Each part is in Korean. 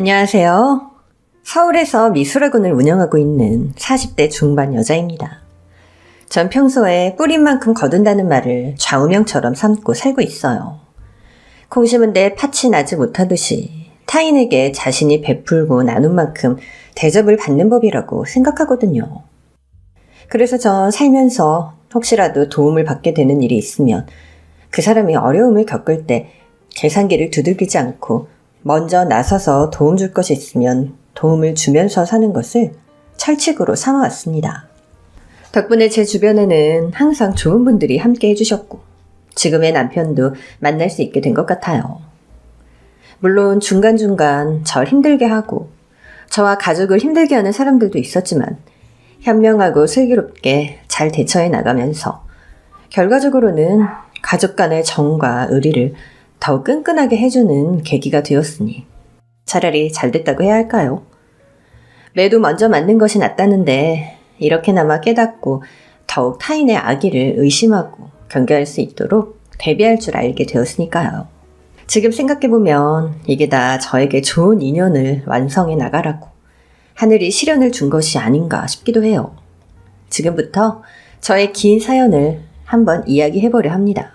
안녕하세요. 서울에서 미술학원을 운영하고 있는 40대 중반 여자입니다. 전 평소에 뿌린 만큼 거둔다는 말을 좌우명처럼 삼고 살고 있어요. 콩 심은데 팥이 나지 못하듯이 타인에게 자신이 베풀고 나눈 만큼 대접을 받는 법이라고 생각하거든요. 그래서 전 살면서 혹시라도 도움을 받게 되는 일이 있으면 그 사람이 어려움을 겪을 때 계산기를 두들기지 않고 먼저 나서서 도움 줄 것이 있으면 도움을 주면서 사는 것을 철칙으로 삼아왔습니다. 덕분에 제 주변에는 항상 좋은 분들이 함께 해주셨고 지금의 남편도 만날 수 있게 된 것 같아요. 물론 중간중간 절 힘들게 하고 저와 가족을 힘들게 하는 사람들도 있었지만 현명하고 슬기롭게 잘 대처해 나가면서 결과적으로는 가족 간의 정과 의리를 더욱 끈끈하게 해주는 계기가 되었으니 차라리 잘 됐다고 해야 할까요? 매도 먼저 맞는 것이 낫다는데 이렇게나마 깨닫고 더욱 타인의 악의를 의심하고 경계할 수 있도록 대비할 줄 알게 되었으니까요. 지금 생각해보면 이게 다 저에게 좋은 인연을 완성해 나가라고 하늘이 시련을 준 것이 아닌가 싶기도 해요. 지금부터 저의 긴 사연을 한번 이야기해보려 합니다.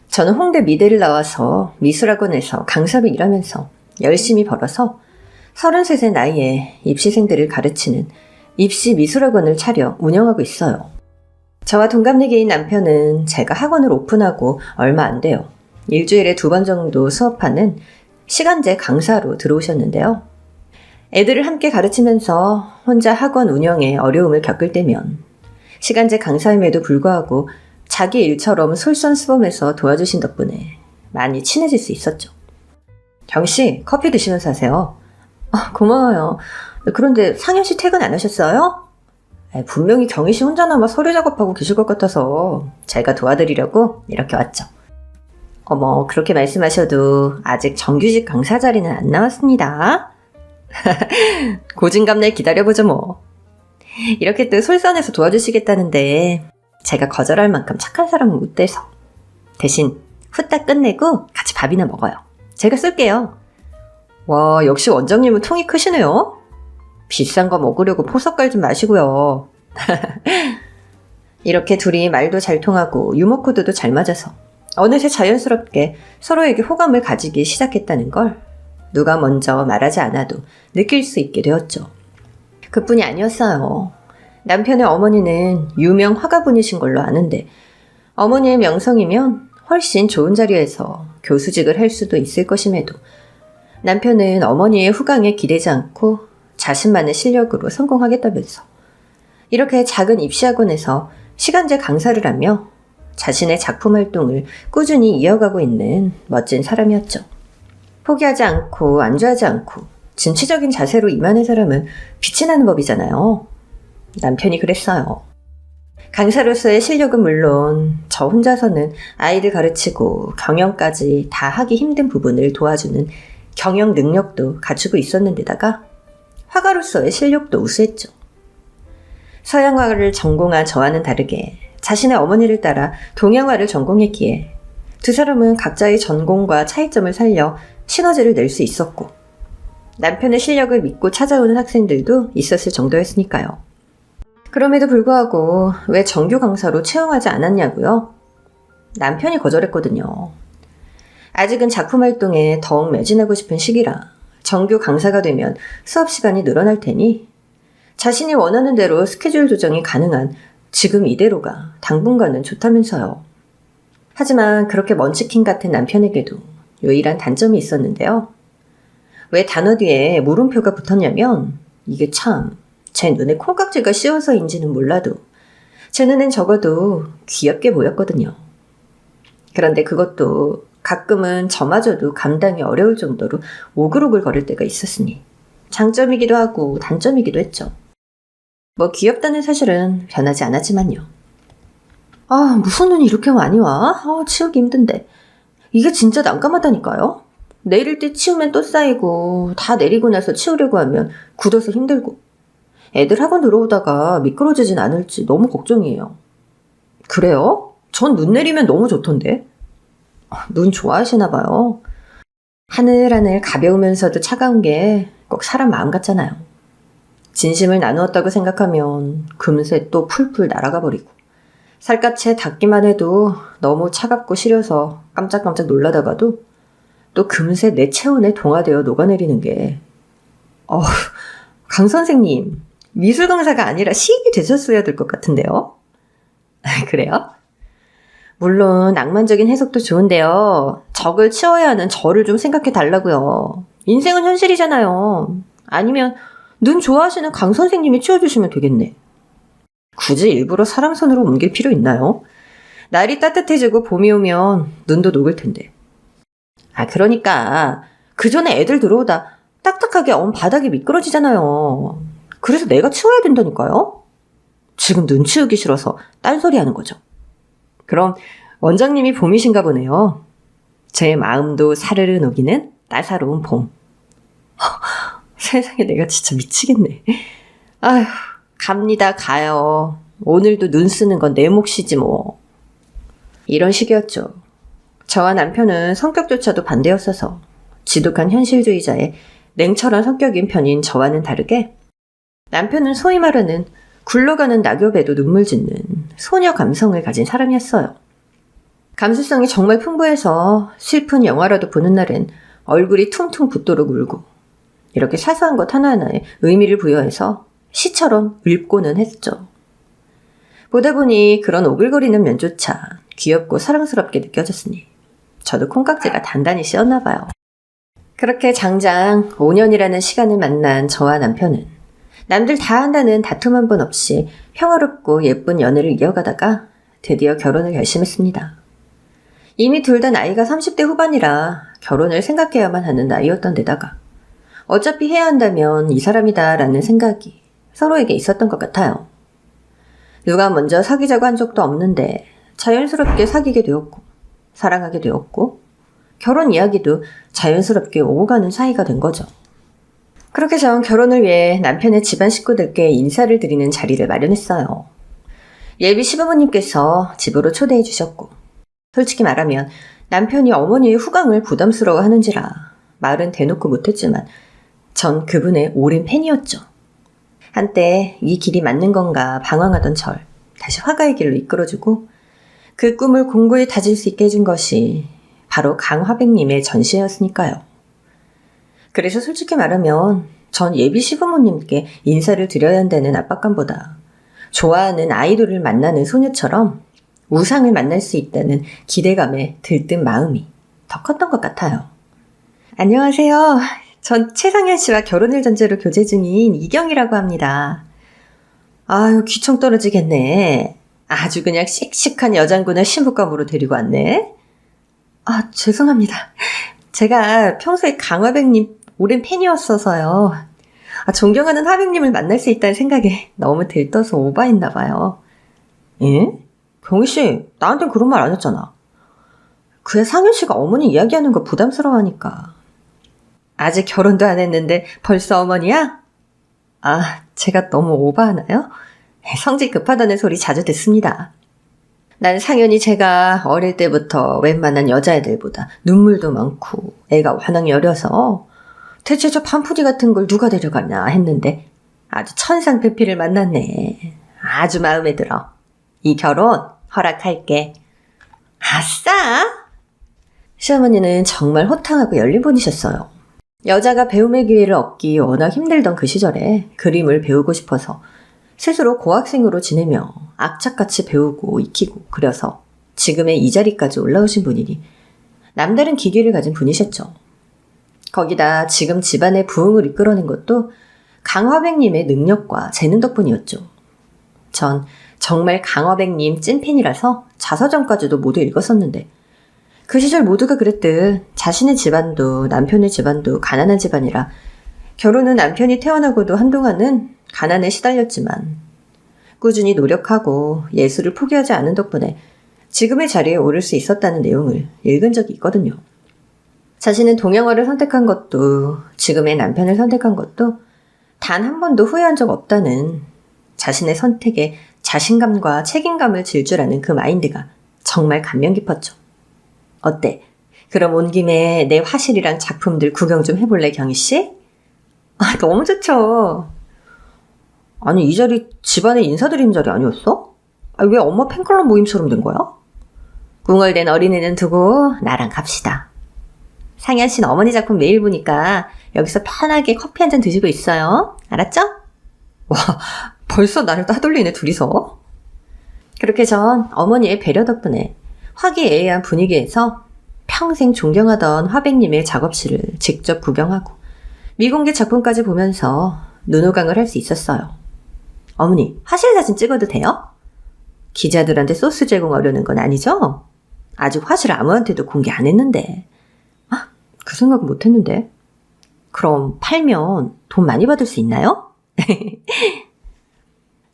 저는 홍대 미대를 나와서 미술학원에서 강사로 일하면서 열심히 벌어서 33세 나이에 입시생들을 가르치는 입시 미술학원을 차려 운영하고 있어요. 저와 동갑내기인 남편은 제가 학원을 오픈하고 얼마 안 돼요. 일주일에 2번 정도 수업하는 시간제 강사로 들어오셨는데요. 애들을 함께 가르치면서 혼자 학원 운영에 어려움을 겪을 때면 시간제 강사임에도 불구하고 자기 일처럼 솔선수범해서 도와주신 덕분에 많이 친해질 수 있었죠. 경씨, 커피 드시면서 하세요. 고마워요. 그런데 상현씨 퇴근 안 하셨어요? 분명히 경희씨 혼자 남아 서류 작업하고 계실 것 같아서 제가 도와드리려고 이렇게 왔죠. 어머, 그렇게 말씀하셔도 아직 정규직 강사 자리는 안 나왔습니다. 고진감래 기다려보죠 뭐. 이렇게 또 솔선해서 도와주시겠다는데 제가 거절할 만큼 착한 사람은 못 돼서 대신 후딱 끝내고 같이 밥이나 먹어요. 제가 쏠게요. 와, 역시 원장님은 통이 크시네요. 비싼 거 먹으려고 포석 깔지 마시고요. 이렇게 둘이 말도 잘 통하고 유머 코드도 잘 맞아서 어느새 자연스럽게 서로에게 호감을 가지기 시작했다는 걸 누가 먼저 말하지 않아도 느낄 수 있게 되었죠. 그뿐이 아니었어요. 남편의 어머니는 유명 화가분이신 걸로 아는데 어머니의 명성이면 훨씬 좋은 자리에서 교수직을 할 수도 있을 것임에도 남편은 어머니의 후광에 기대지 않고 자신만의 실력으로 성공하겠다면서 이렇게 작은 입시학원에서 시간제 강사를 하며 자신의 작품 활동을 꾸준히 이어가고 있는 멋진 사람이었죠. 포기하지 않고 안주하지 않고 진취적인 자세로 임하는 사람은 빛이 나는 법이잖아요. 남편이 그랬어요. 강사로서의 실력은 물론 저 혼자서는 아이들 가르치고 경영까지 다 하기 힘든 부분을 도와주는 경영 능력도 갖추고 있었는데다가 화가로서의 실력도 우수했죠. 서양화를 전공한 저와는 다르게 자신의 어머니를 따라 동양화를 전공했기에 두 사람은 각자의 전공과 차이점을 살려 시너지를 낼 수 있었고 남편의 실력을 믿고 찾아오는 학생들도 있었을 정도였으니까요. 그럼에도 불구하고 왜 정규 강사로 채용하지 않았냐고요? 남편이 거절했거든요. 아직은 작품 활동에 더욱 매진하고 싶은 시기라 정규 강사가 되면 수업 시간이 늘어날 테니 자신이 원하는 대로 스케줄 조정이 가능한 지금 이대로가 당분간은 좋다면서요. 하지만 그렇게 먼치킨 같은 남편에게도 유일한 단점이 있었는데요. 왜 단어 뒤에 물음표가 붙었냐면 이게 참 제 눈에 콩깍지가 씌워서인지는 몰라도 제 눈엔 적어도 귀엽게 보였거든요. 그런데 그것도 가끔은 저마저도 감당이 어려울 정도로 오글오글 거릴 때가 있었으니 장점이기도 하고 단점이기도 했죠. 뭐 귀엽다는 사실은 변하지 않았지만요. 무슨 눈이 이렇게 많이 와? 치우기 힘든데. 이게 진짜 난감하다니까요. 내릴 때 치우면 또 쌓이고 다 내리고 나서 치우려고 하면 굳어서 힘들고 애들 학원 들어오다가 미끄러지진 않을지 너무 걱정이에요. 그래요? 전 눈 내리면 너무 좋던데. 눈 좋아하시나 봐요. 하늘하늘 가벼우면서도 차가운 게 꼭 사람 마음 같잖아요. 진심을 나누었다고 생각하면 금세 또 풀풀 날아가 버리고, 살갗에 닿기만 해도 너무 차갑고 시려서 깜짝깜짝 놀라다가도 또 금세 내 체온에 동화되어 녹아내리는 게, 강 선생님, 미술 강사가 아니라 시인이 되셨어야 될 것 같은데요? 그래요? 물론 낭만적인 해석도 좋은데요. 적을 치워야 하는 저를 좀 생각해 달라고요. 인생은 현실이잖아요. 아니면 눈 좋아하시는 강 선생님이 치워주시면 되겠네. 굳이 일부러 사랑선으로 옮길 필요 있나요? 날이 따뜻해지고 봄이 오면 눈도 녹을 텐데. 그러니까 그 전에 애들 들어오다 딱딱하게 언 바닥이 미끄러지잖아요. 그래서 내가 치워야 된다니까요? 지금 눈 치우기 싫어서 딴소리 하는 거죠. 그럼 원장님이 봄이신가 보네요. 제 마음도 사르르 녹이는 따사로운 봄. 세상에 내가 진짜 미치겠네. 아휴, 갑니다 가요. 오늘도 눈 쓰는 건 내 몫이지 뭐. 이런 식이었죠. 저와 남편은 성격조차도 반대였어서 지독한 현실주의자의 냉철한 성격인 편인 저와는 다르게 남편은 소위 말하는 굴러가는 낙엽에도 눈물 짓는 소녀 감성을 가진 사람이었어요. 감수성이 정말 풍부해서 슬픈 영화라도 보는 날엔 얼굴이 퉁퉁 붓도록 울고, 이렇게 사소한 것 하나하나에 의미를 부여해서 시처럼 읊고는 했죠. 보다 보니 그런 오글거리는 면조차 귀엽고 사랑스럽게 느껴졌으니 저도 콩깍지가 단단히 씌었나 봐요. 그렇게 장장 5년이라는 시간을 만난 저와 남편은 남들 다 한다는 다툼 한 번 없이 평화롭고 예쁜 연애를 이어가다가 드디어 결혼을 결심했습니다. 이미 둘 다 나이가 30대 후반이라 결혼을 생각해야만 하는 나이였던 데다가 어차피 해야 한다면 이 사람이다 라는 생각이 서로에게 있었던 것 같아요. 누가 먼저 사귀자고 한 적도 없는데 자연스럽게 사귀게 되었고 사랑하게 되었고 결혼 이야기도 자연스럽게 오고 가는 사이가 된 거죠. 그렇게 전 결혼을 위해 남편의 집안 식구들께 인사를 드리는 자리를 마련했어요. 예비 시부모님께서 집으로 초대해 주셨고, 솔직히 말하면 남편이 어머니의 후광을 부담스러워하는지라 말은 대놓고 못했지만 전 그분의 오랜 팬이었죠. 한때 이 길이 맞는 건가 방황하던 절 다시 화가의 길로 이끌어주고 그 꿈을 공고히 다질 수 있게 해준 것이 바로 강화백님의 전시회였으니까요. 그래서 솔직히 말하면 전 예비 시부모님께 인사를 드려야 한다는 압박감보다 좋아하는 아이돌을 만나는 소녀처럼 우상을 만날 수 있다는 기대감에 들뜬 마음이 더 컸던 것 같아요. 안녕하세요. 전 최상현 씨와 결혼을 전제로 교제 중인 이경이라고 합니다. 아유, 귀청 떨어지겠네. 아주 그냥 씩씩한 여장군을 신부감으로 데리고 왔네. 죄송합니다. 제가 평소에 강화백님 오랜 팬이었어서요. 존경하는 하백님을 만날 수 있다는 생각에 너무 들떠서 오바했나 봐요. 예? 경희씨, 나한텐 그런 말 안 했잖아. 그야 상현씨가 어머니 이야기하는 거 부담스러워하니까. 아직 결혼도 안 했는데 벌써 어머니야? 제가 너무 오바하나요? 성질 급하다는 소리 자주 듣습니다. 난 상현이 제가 어릴 때부터 웬만한 여자애들보다 눈물도 많고 애가 워낙 여려서 대체 저 반푸디 같은 걸 누가 데려가나 했는데 아주 천상배필을 만났네. 아주 마음에 들어. 이 결혼 허락할게. 아싸! 시어머니는 정말 호탕하고 열린 분이셨어요. 여자가 배움의 기회를 얻기 워낙 힘들던 그 시절에 그림을 배우고 싶어서 스스로 고학생으로 지내며 악착같이 배우고 익히고 그려서 지금의 이 자리까지 올라오신 분이니 남다른 기계를 가진 분이셨죠. 거기다 지금 집안의 부흥을 이끌어낸 것도 강화백님의 능력과 재능 덕분이었죠. 전 정말 강화백님 찐팬이라서 자서전까지도 모두 읽었었는데 그 시절 모두가 그랬듯 자신의 집안도 남편의 집안도 가난한 집안이라 결혼은 남편이 태어나고도 한동안은 가난에 시달렸지만 꾸준히 노력하고 예술을 포기하지 않은 덕분에 지금의 자리에 오를 수 있었다는 내용을 읽은 적이 있거든요. 자신은 동양화를 선택한 것도 지금의 남편을 선택한 것도 단 한 번도 후회한 적 없다는 자신의 선택에 자신감과 책임감을 질 줄 아는 그 마인드가 정말 감명 깊었죠. 어때? 그럼 온 김에 내 화실이랑 작품들 구경 좀 해볼래, 경희씨? 아, 너무 좋죠. 아니, 이 자리 집안에 인사드리는 자리 아니었어? 아, 왜 엄마 팬클럽 모임처럼 된 거야? 웅얼된 어린애는 두고 나랑 갑시다. 상현 씨는 어머니 작품 매일 보니까 여기서 편하게 커피 한 잔 드시고 있어요. 알았죠? 와, 벌써 나를 따돌리네, 둘이서. 그렇게 전 어머니의 배려 덕분에 화기애애한 분위기에서 평생 존경하던 화백님의 작업실을 직접 구경하고 미공개 작품까지 보면서 눈호강을 할 수 있었어요. 어머니, 화실 사진 찍어도 돼요? 기자들한테 소스 제공하려는 건 아니죠? 아직 화실 아무한테도 공개 안 했는데. 아, 그 생각은 못 했는데. 그럼 팔면 돈 많이 받을 수 있나요?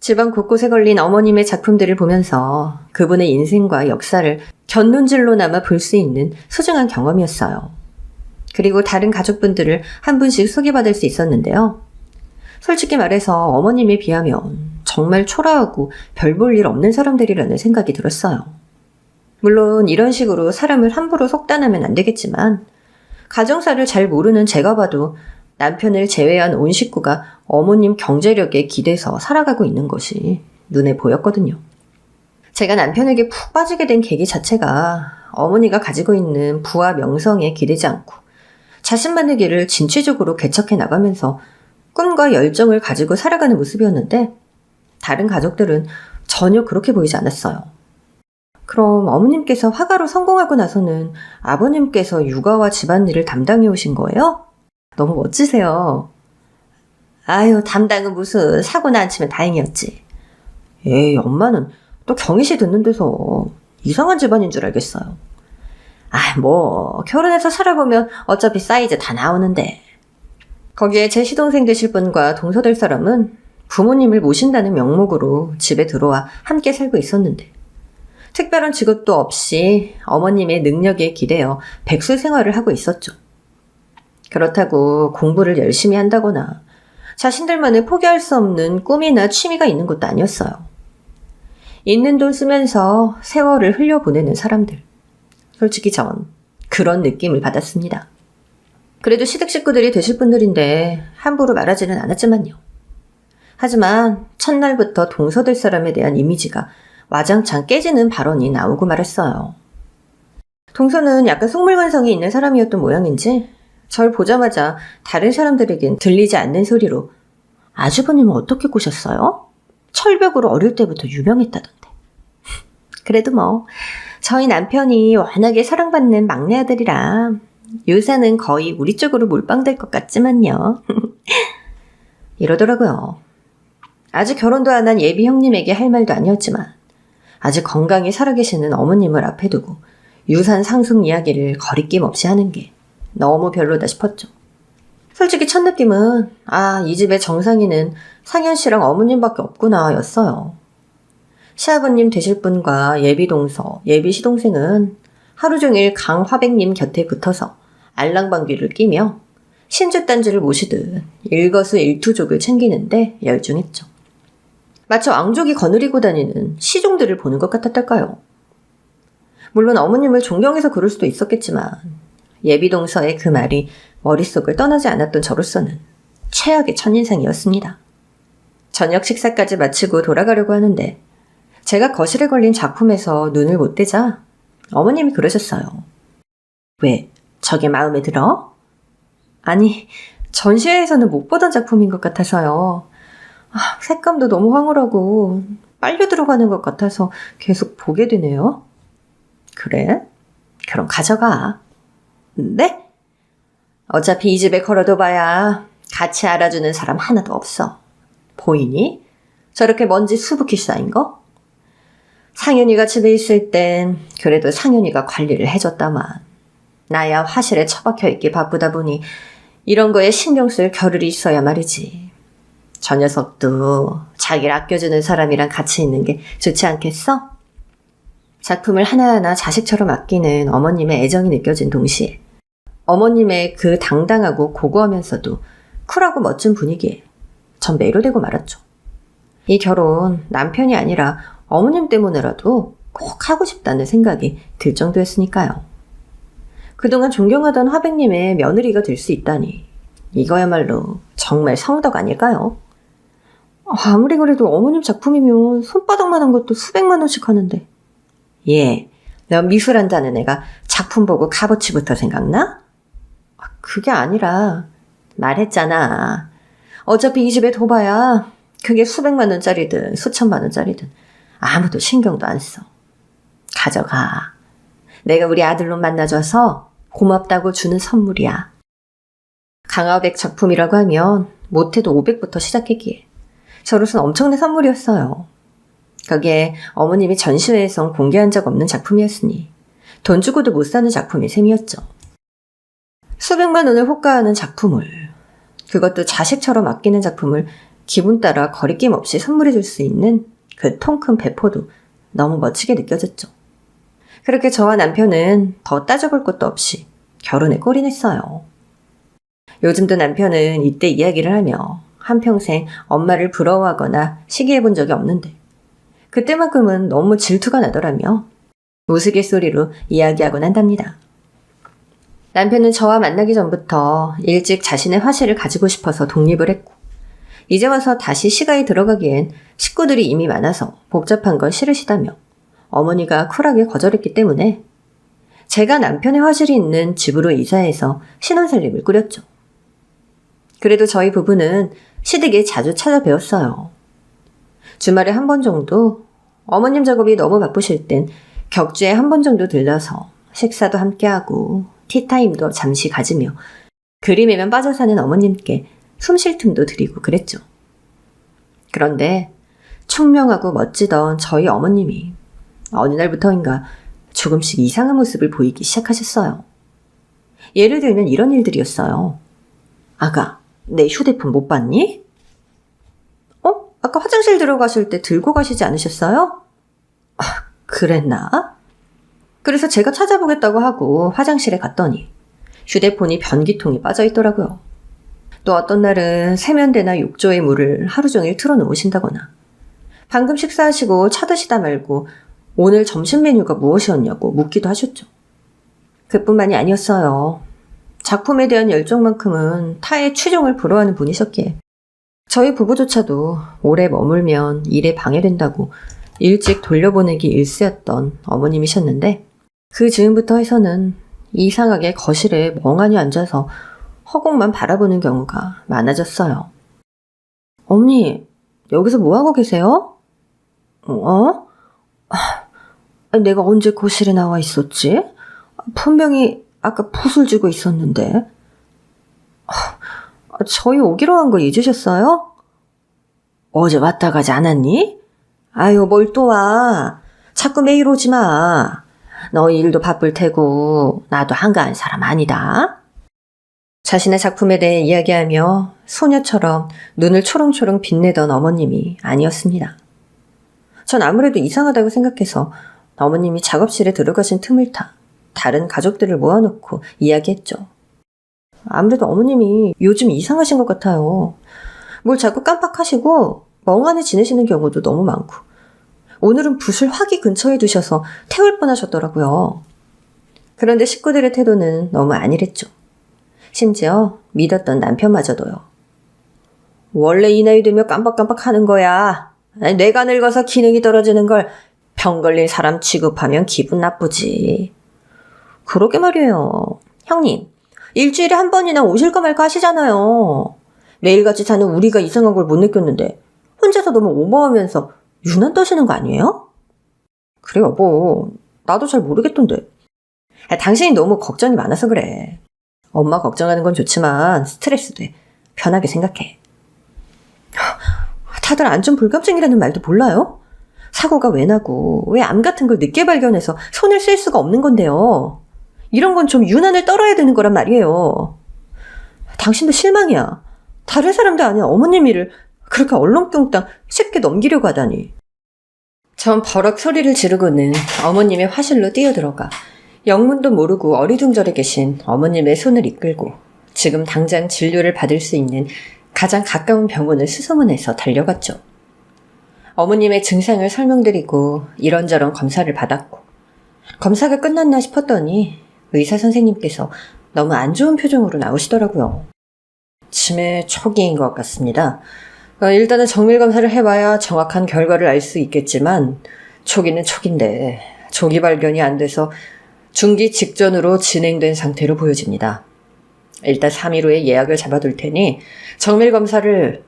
집안 곳곳에 걸린 어머님의 작품들을 보면서 그분의 인생과 역사를 곁눈질로나마 볼 수 있는 소중한 경험이었어요. 그리고 다른 가족분들을 한 분씩 소개받을 수 있었는데요. 솔직히 말해서 어머님에 비하면 정말 초라하고 별 볼 일 없는 사람들이라는 생각이 들었어요. 물론 이런 식으로 사람을 함부로 속단하면 안 되겠지만 가정사를 잘 모르는 제가 봐도 남편을 제외한 온 식구가 어머님 경제력에 기대서 살아가고 있는 것이 눈에 보였거든요. 제가 남편에게 푹 빠지게 된 계기 자체가 어머니가 가지고 있는 부와 명성에 기대지 않고 자신만의 길을 진취적으로 개척해 나가면서 꿈과 열정을 가지고 살아가는 모습이었는데 다른 가족들은 전혀 그렇게 보이지 않았어요. 그럼 어머님께서 화가로 성공하고 나서는 아버님께서 육아와 집안일을 담당해 오신 거예요? 너무 멋지세요. 아유, 담당은 무슨, 사고나 안 치면 다행이었지. 에이, 엄마는 또 경희씨 듣는 데서 이상한 집안인 줄 알겠어요. 아, 뭐 결혼해서 살아보면 어차피 사이즈 다 나오는데. 거기에 제 시동생 되실 분과 동서될 사람은 부모님을 모신다는 명목으로 집에 들어와 함께 살고 있었는데 특별한 직업도 없이 어머님의 능력에 기대어 백수 생활을 하고 있었죠. 그렇다고 공부를 열심히 한다거나 자신들만의 포기할 수 없는 꿈이나 취미가 있는 것도 아니었어요. 있는 돈 쓰면서 세월을 흘려보내는 사람들. 솔직히 전 그런 느낌을 받았습니다. 그래도 시댁 식구들이 되실 분들인데 함부로 말하지는 않았지만요. 하지만 첫날부터 동서될 사람에 대한 이미지가 와장창 깨지는 발언이 나오고 말았어요. 동서는 약간 속물관성이 있는 사람이었던 모양인지 절 보자마자 다른 사람들에겐 들리지 않는 소리로 아주버님은 어떻게 꼬셨어요? 철벽으로 어릴 때부터 유명했다던데. 그래도 뭐 저희 남편이 워낙에 사랑받는 막내 아들이라 요새는 거의 우리 쪽으로 몰빵될 것 같지만요. 이러더라고요. 아직 결혼도 안 한 예비 형님에게 할 말도 아니었지만 아직 건강히 살아계시는 어머님을 앞에 두고 유산 상속 이야기를 거리낌 없이 하는 게 너무 별로다 싶었죠. 솔직히 첫 느낌은 이 집의 정상인은 상현 씨랑 어머님밖에 없구나 였어요. 시아버님 되실 분과 예비 동서, 예비 시동생은 하루 종일 강화백님 곁에 붙어서 알랑방귀를 끼며 신주단주를 모시듯 일거수일투족을 챙기는데 열중했죠. 마치 왕족이 거느리고 다니는 시종들을 보는 것 같았달까요? 물론 어머님을 존경해서 그럴 수도 있었겠지만 예비동서의 그 말이 머릿속을 떠나지 않았던 저로서는 최악의 첫인상이었습니다. 저녁 식사까지 마치고 돌아가려고 하는데 제가 거실에 걸린 작품에서 눈을 못 떼자 어머님이 그러셨어요. 왜? 저게 마음에 들어? 아니, 전시회에서는 못 보던 작품인 것 같아서요. 색감도 너무 황홀하고 빨려 들어가는 것 같아서 계속 보게 되네요. 그래? 그럼 가져가. 네? 어차피 이 집에 걸어둬 봐야 같이 알아주는 사람 하나도 없어. 보이니? 저렇게 먼지 수북히 쌓인 거? 상현이가 집에 있을 땐 그래도 상현이가 관리를 해줬다만 나야 화실에 처박혀 있기 바쁘다 보니 이런 거에 신경 쓸 겨를이 있어야 말이지. 저 녀석도 자기를 아껴주는 사람이랑 같이 있는 게 좋지 않겠어? 작품을 하나하나 자식처럼 아끼는 어머님의 애정이 느껴진 동시에 어머님의 그 당당하고 고고하면서도 쿨하고 멋진 분위기에 전 매료되고 말았죠. 이 결혼 남편이 아니라 어머님 때문에라도 꼭 하고 싶다는 생각이 들 정도였으니까요. 그동안 존경하던 화백님의 며느리가 될 수 있다니. 이거야말로 정말 성덕 아닐까요? 아무리 그래도 어머님 작품이면 손바닥만한 것도 수백만 원씩 하는데. 너 미술한다는 애가 작품 보고 값어치부터 생각나? 그게 아니라 말했잖아. 어차피 이 집에 둬봐야 그게 수백만 원짜리든 수천만 원짜리든 아무도 신경도 안 써. 가져가. 내가 우리 아들로 만나줘서 고맙다고 주는 선물이야. 강화백 작품이라고 하면 못해도 500부터 시작했기에 저로서는 엄청난 선물이었어요. 거기에 어머님이 전시회에선 공개한 적 없는 작품이었으니 돈 주고도 못 사는 작품이 셈이었죠. 수백만 원을 호가하는 작품을, 그것도 자식처럼 아끼는 작품을 기분 따라 거리낌 없이 선물해 줄 수 있는 그 통큰 배포도 너무 멋지게 느껴졌죠. 그렇게 저와 남편은 더 따져볼 것도 없이 결혼에 골인했어요. 요즘도 남편은 이때 이야기를 하며 한평생 엄마를 부러워하거나 시기해 본 적이 없는데 그때만큼은 너무 질투가 나더라며 우스갯소리로 이야기하곤 한답니다. 남편은 저와 만나기 전부터 일찍 자신의 화실을 가지고 싶어서 독립을 했고 이제 와서 다시 시가에 들어가기엔 식구들이 이미 많아서 복잡한 건 싫으시다며 어머니가 쿨하게 거절했기 때문에 제가 남편의 화실이 있는 집으로 이사해서 신혼살림을 꾸렸죠. 그래도 저희 부부는 시댁에 자주 찾아뵈었어요. 주말에 한 번 정도, 어머님 작업이 너무 바쁘실 땐 격주에 한 번 정도 들러서 식사도 함께하고 티타임도 잠시 가지며 그림에만 빠져 사는 어머님께 숨 쉴 틈도 드리고 그랬죠. 그런데 총명하고 멋지던 저희 어머님이 어느 날부터인가 조금씩 이상한 모습을 보이기 시작하셨어요. 예를 들면 이런 일들이었어요. 아가, 내 휴대폰 못 봤니? 아까 화장실 들어가실 때 들고 가시지 않으셨어요? 그랬나? 그래서 제가 찾아보겠다고 하고 화장실에 갔더니 휴대폰이 변기통에 빠져 있더라고요. 또 어떤 날은 세면대나 욕조에 물을 하루 종일 틀어놓으신다거나 방금 식사하시고 차 드시다 말고 오늘 점심 메뉴가 무엇이었냐고 묻기도 하셨죠. 그뿐만이 아니었어요. 작품에 대한 열정만큼은 타의 추종을 불허하는 분이셨기에 저희 부부조차도 오래 머물면 일에 방해된다고 일찍 돌려보내기 일쑤였던 어머님이셨는데 그 즈음부터 해서는 이상하게 거실에 멍하니 앉아서 허공만 바라보는 경우가 많아졌어요. 어머니, 여기서 뭐하고 계세요? 내가 언제 거실에 나와 있었지? 분명히 아까 붓을 쥐고 있었는데. 저희 오기로 한 거 잊으셨어요? 어제 왔다 가지 않았니? 아유, 뭘 또 와. 자꾸 매일 오지 마. 너 일도 바쁠 테고 나도 한가한 사람 아니다. 자신의 작품에 대해 이야기하며 소녀처럼 눈을 초롱초롱 빛내던 어머님이 아니었습니다. 전 아무래도 이상하다고 생각해서 어머님이 작업실에 들어가신 틈을 타 다른 가족들을 모아놓고 이야기했죠. 아무래도 어머님이 요즘 이상하신 것 같아요. 뭘 자꾸 깜빡하시고 멍하니 지내시는 경우도 너무 많고 오늘은 붓을 화기 근처에 두셔서 태울 뻔하셨더라고요. 그런데 식구들의 태도는 너무 안일했죠. 심지어 믿었던 남편마저도요. 원래 이 나이 되면 깜빡깜빡 하는 거야. 내가 늙어서 기능이 떨어지는 걸 병 걸린 사람 취급하면 기분 나쁘지. 그러게 말이에요. 형님, 일주일에 한 번이나 오실까 말까 하시잖아요. 매일같이 사는 우리가 이상한 걸 못 느꼈는데 혼자서 너무 오버하면서 유난 떠시는 거 아니에요? 그래 여보, 나도 잘 모르겠던데. 당신이 너무 걱정이 많아서 그래. 엄마 걱정하는 건 좋지만 스트레스 돼. 편하게 생각해. 다들 안전 불감증이라는 말도 몰라요? 사고가 왜 나고 왜 암 같은 걸 늦게 발견해서 손을 쓸 수가 없는 건데요. 이런 건 좀 유난을 떨어야 되는 거란 말이에요. 당신도 실망이야. 다른 사람도 아닌 어머님 일을 그렇게 얼렁뚱땅 쉽게 넘기려고 하다니. 전 버럭 소리를 지르고는 어머님의 화실로 뛰어들어가 영문도 모르고 어리둥절해 계신 어머님의 손을 이끌고 지금 당장 진료를 받을 수 있는 가장 가까운 병원을 수소문해서 달려갔죠. 어머님의 증상을 설명드리고 이런저런 검사를 받았고 검사가 끝났나 싶었더니 의사 선생님께서 너무 안 좋은 표정으로 나오시더라고요. 치매 초기인 것 같습니다. 일단은 정밀검사를 해봐야 정확한 결과를 알 수 있겠지만 초기는 초기인데 조기 발견이 안 돼서 중기 직전으로 진행된 상태로 보여집니다. 일단 3일 후에 예약을 잡아둘 테니 정밀검사를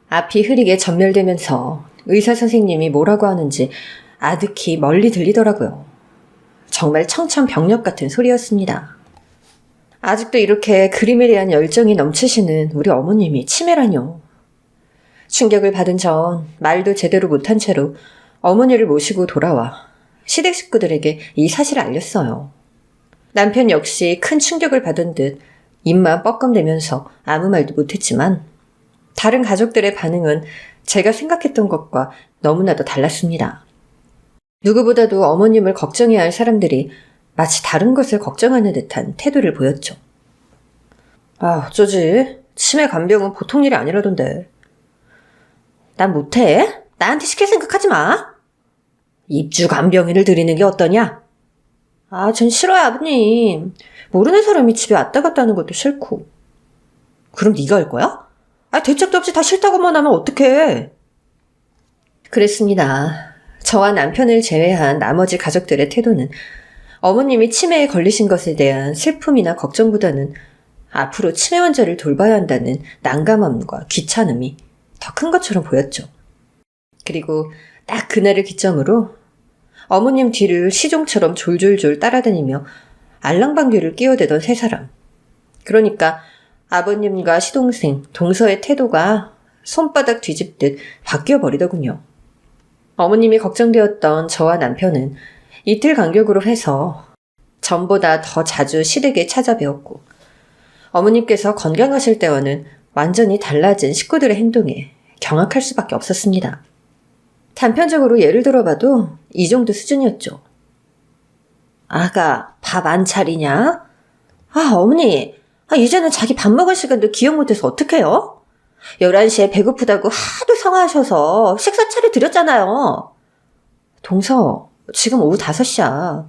앞이 흐리게 전멸되면서 의사 선생님이 뭐라고 하는지 아득히 멀리 들리더라고요. 정말 청천벽력 같은 소리였습니다. 아직도 이렇게 그림에 대한 열정이 넘치시는 우리 어머님이 치매라뇨. 충격을 받은 전 말도 제대로 못한 채로 어머니를 모시고 돌아와 시댁 식구들에게 이 사실을 알렸어요. 남편 역시 큰 충격을 받은 듯 입만 뻐끔대면서 아무 말도 못했지만 다른 가족들의 반응은 제가 생각했던 것과 너무나도 달랐습니다. 누구보다도 어머님을 걱정해야 할 사람들이 마치 다른 것을 걱정하는 듯한 태도를 보였죠. 어쩌지? 치매 간병은 보통 일이 아니라던데. 난 못해? 나한테 시킬 생각하지 마. 입주 간병인을 드리는 게 어떠냐? 전 싫어요, 아버님. 모르는 사람이 집에 왔다 갔다 하는 것도 싫고. 그럼 네가 할 거야? 대책도 없이 다 싫다고만 하면 어떡해? 그랬습니다. 저와 남편을 제외한 나머지 가족들의 태도는 어머님이 치매에 걸리신 것에 대한 슬픔이나 걱정보다는 앞으로 치매 환자를 돌봐야 한다는 난감함과 귀찮음이 더 큰 것처럼 보였죠. 그리고 딱 그날을 기점으로 어머님 뒤를 시종처럼 졸졸졸 따라다니며 알랑방귀를 끼워대던 세 사람. 그러니까 아버님과 시동생, 동서의 태도가 손바닥 뒤집듯 바뀌어버리더군요. 어머님이 걱정되었던 저와 남편은 이틀 간격으로 해서 전보다 더 자주 시댁에 찾아뵈었고 어머님께서 건강하실 때와는 완전히 달라진 식구들의 행동에 경악할 수밖에 없었습니다. 단편적으로 예를 들어봐도 이 정도 수준이었죠. 아가 밥 안 차리냐? 어머니 이제는 자기 밥 먹을 시간도 기억 못해서 어떡해요? 11시에 배고프다고 하도 성화하셔서 식사 차려드렸잖아요. 동서 지금 오후 5시야.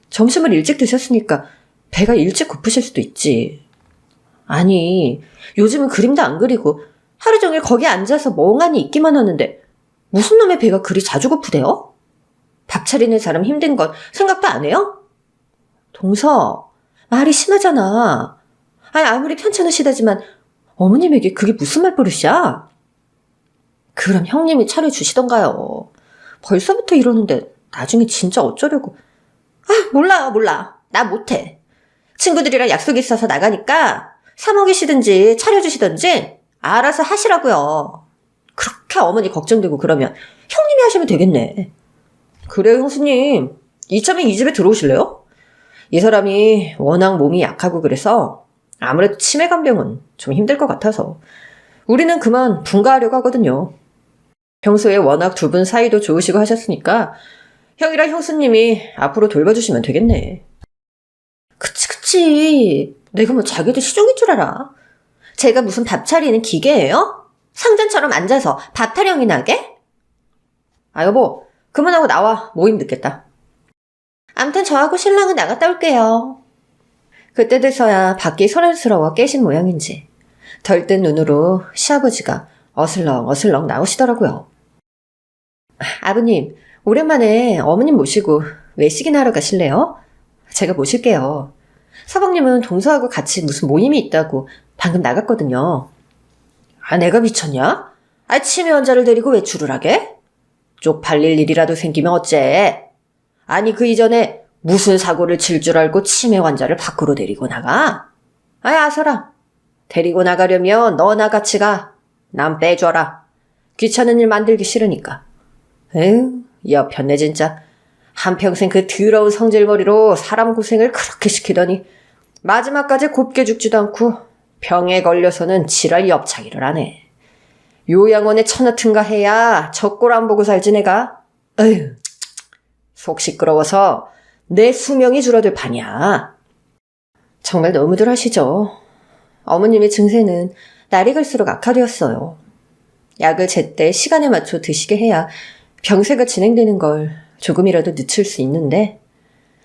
점심을 일찍 드셨으니까 배가 일찍 고프실 수도 있지. 아니 요즘은 그림도 안 그리고 하루 종일 거기 앉아서 멍하니 있기만 하는데 무슨 놈의 배가 그리 자주 고프대요? 밥 차리는 사람 힘든 건 생각도 안 해요? 동서 말이 심하잖아. 아무리 편찮으시다지만 어머님에게 그게 무슨 말버릇이야? 그럼 형님이 차려주시던가요. 벌써부터 이러는데 나중에 진짜 어쩌려고. 몰라. 나 못해. 친구들이랑 약속이 있어서 나가니까 사 먹이시든지 차려주시든지 알아서 하시라고요. 그렇게 어머니 걱정되고 그러면 형님이 하시면 되겠네. 그래요, 형수님. 이참에 이 집에 들어오실래요? 이 사람이 워낙 몸이 약하고 그래서 아무래도 치매 간병은 좀 힘들 것 같아서 우리는 그만 분가하려고 하거든요. 평소에 워낙 두 분 사이도 좋으시고 하셨으니까 형이랑 형수님이 앞으로 돌봐주시면 되겠네. 그치. 내가 뭐 자기도 시종인 줄 알아. 제가 무슨 밥 차리는 기계예요? 상전처럼 앉아서 밥 타령이나 하게? 여보, 그만하고 나와. 모임 늦겠다. 암튼 저하고 신랑은 나갔다 올게요. 그때 돼서야 밖이 소란스러워 깨신 모양인지 덜뜬 눈으로 시아버지가 어슬렁 나오시더라고요. 아버님, 오랜만에 어머님 모시고 외식이나 하러 가실래요? 제가 모실게요. 서방님은 동서하고 같이 무슨 모임이 있다고 방금 나갔거든요. 내가 미쳤냐? 치매 환자를 데리고 외출을 하게? 쪽팔릴 일이라도 생기면 어째? 그 이전에 무슨 사고를 칠 줄 알고 치매 환자를 밖으로 데리고 나가? 아서라. 데리고 나가려면 너나 같이 가. 난 빼줘라. 귀찮은 일 만들기 싫으니까. 에휴, 여편네 진짜. 한평생 그 더러운 성질머리로 사람 고생을 그렇게 시키더니 마지막까지 곱게 죽지도 않고 병에 걸려서는 지랄 엽차기를 하네. 요양원에 처넣든가 해야 젖골 안 보고 살지 내가. 에휴, 속 시끄러워서 내 수명이 줄어들 판이야. 정말 너무들 하시죠. 어머님의 증세는 날이 갈수록 악화되었어요. 약을 제때 시간에 맞춰 드시게 해야 병세가 진행되는 걸 조금이라도 늦출 수 있는데